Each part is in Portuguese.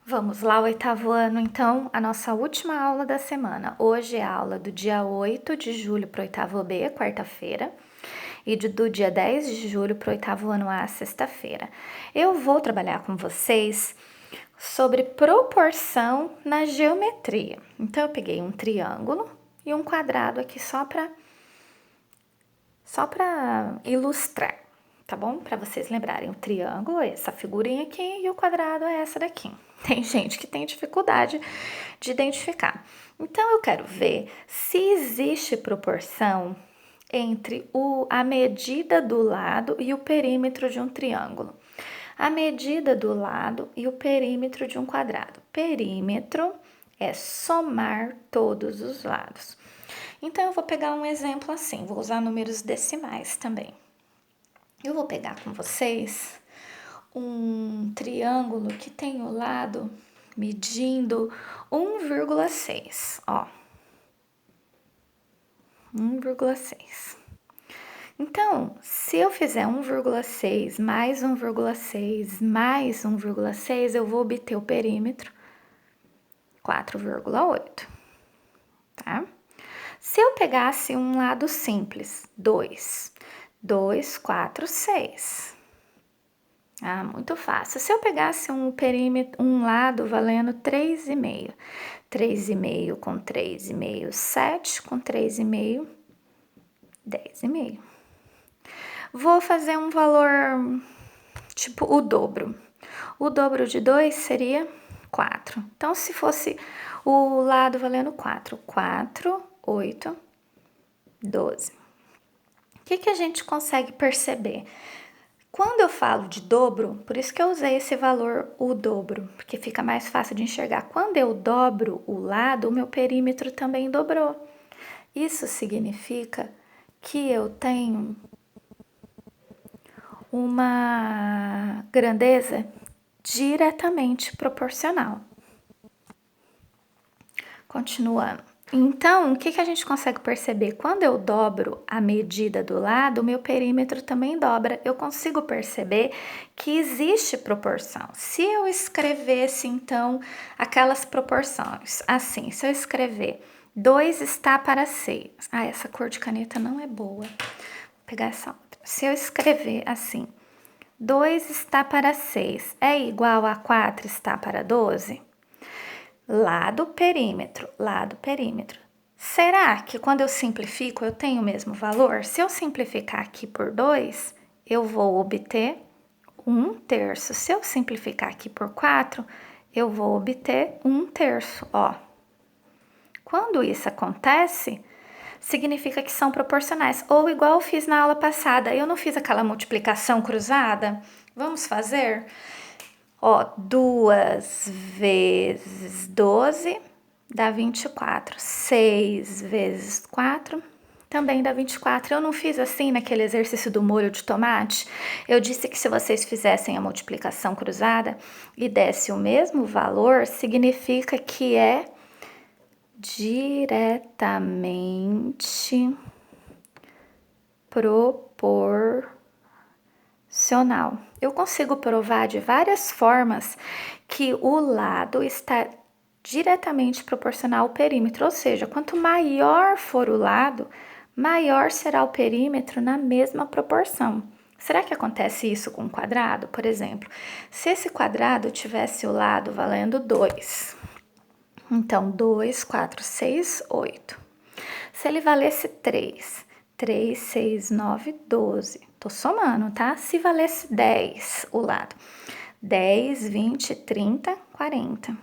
Vamos lá, oitavo ano, então, a nossa última aula da semana. Hoje é a aula do dia 8 de julho para o oitavo B, quarta-feira, e do dia 10 de julho para o oitavo ano A, sexta-feira. Eu vou trabalhar com vocês sobre proporção na geometria. Então, eu peguei um triângulo e um quadrado aqui só para ilustrar, tá bom? Para vocês lembrarem, o triângulo é essa figurinha aqui e o quadrado é essa daqui. Tem gente que tem dificuldade de identificar. Então, eu quero ver se existe proporção entre a medida do lado e o perímetro de um triângulo. A medida do lado e o perímetro de um quadrado. Perímetro é somar todos os lados. Então, eu vou pegar um exemplo assim, vou usar números decimais também. Eu vou pegar com vocês um triângulo que tem o lado medindo 1,6, ó. 1,6. Então, se eu fizer 1,6 mais 1,6 mais 1,6, eu vou obter o perímetro 4,8, tá? Se eu pegasse um lado simples, 2, 2, 4, 6. Ah, muito fácil. Se eu pegasse um perímetro, um lado valendo 3,5, 3,5 com 3,5, 7 com 3,5, 10,5. Vou fazer um valor tipo o dobro. O dobro de 2 seria 4. Então, se fosse o lado valendo 4, 4, 8, 12. O que a gente consegue perceber? Quando eu falo de dobro, por isso que eu usei esse valor, o dobro, porque fica mais fácil de enxergar. Quando eu dobro o lado, o meu perímetro também dobrou. Isso significa que eu tenho uma grandeza diretamente proporcional. Continuando. Então, o que a gente consegue perceber? Quando eu dobro a medida do lado, o meu perímetro também dobra. Eu consigo perceber que existe proporção. Se eu escrevesse, então, aquelas proporções, assim, se eu escrever 2 está para 6. Ah, essa cor de caneta não é boa. Vou pegar essa outra. Se eu escrever assim, 2 está para 6 é igual a 4 está para 12? Lado perímetro, lado perímetro. Será que quando eu simplifico eu tenho o mesmo valor? Se eu simplificar aqui por 2, eu vou obter 1/3. Se eu simplificar aqui por 4, eu vou obter 1/3, ó. Quando isso acontece, significa que são proporcionais. Ou igual eu fiz na aula passada, eu não fiz aquela multiplicação cruzada? Vamos fazer? Ó, 2 vezes 12 dá 24. 6 vezes 4 também dá 24. Eu não fiz assim naquele exercício do molho de tomate? Eu disse que se vocês fizessem a multiplicação cruzada e desse o mesmo valor, significa que é diretamente proporcional. Eu consigo provar de várias formas que o lado está diretamente proporcional ao perímetro, ou seja, quanto maior for o lado, maior será o perímetro na mesma proporção. Será que acontece isso com um quadrado? Por exemplo, se esse quadrado tivesse o lado valendo 2, então 2, 4, 6, 8. Se ele valesse 3, 3, 6, 9, 12. Tô somando, tá? Se valesse 10 o lado, 10, 20, 30, 40. O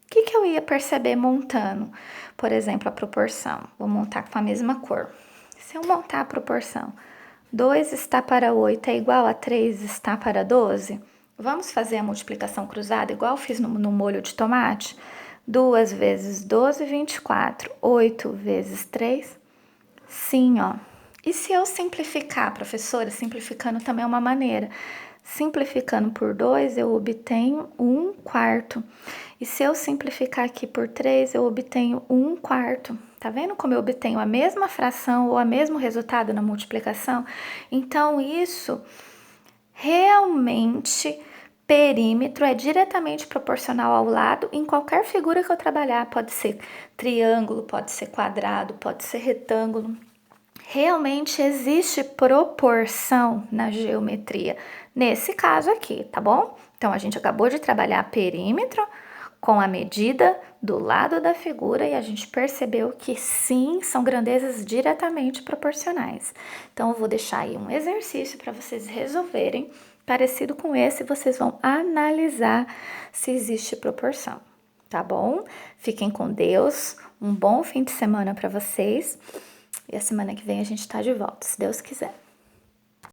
que eu ia perceber montando? Por exemplo, a proporção. Vou montar com a mesma cor. Se eu montar a proporção, 2 está para 8 é igual a 3 está para 12? Vamos fazer a multiplicação cruzada, igual eu fiz no molho de tomate? 2 vezes 12, 24. 8 vezes 3, sim, ó. E se eu simplificar, professora? Simplificando também é uma maneira. Simplificando por 2, eu obtenho 1/4. E se eu simplificar aqui por 3, eu obtenho 1/4. Tá vendo como eu obtenho a mesma fração ou o mesmo resultado na multiplicação? Então, isso realmente Perímetro é diretamente proporcional ao lado em qualquer figura que eu trabalhar. Pode ser triângulo, pode ser quadrado, pode ser retângulo. Realmente existe proporção na geometria, nesse caso aqui, tá bom? Então, a gente acabou de trabalhar perímetro com a medida do lado da figura e a gente percebeu que sim, são grandezas diretamente proporcionais. Então, eu vou deixar aí um exercício para vocês resolverem. Parecido com esse, vocês vão analisar se existe proporção, tá bom? Fiquem com Deus, um bom fim de semana para vocês. E a semana que vem a gente tá de volta, se Deus quiser.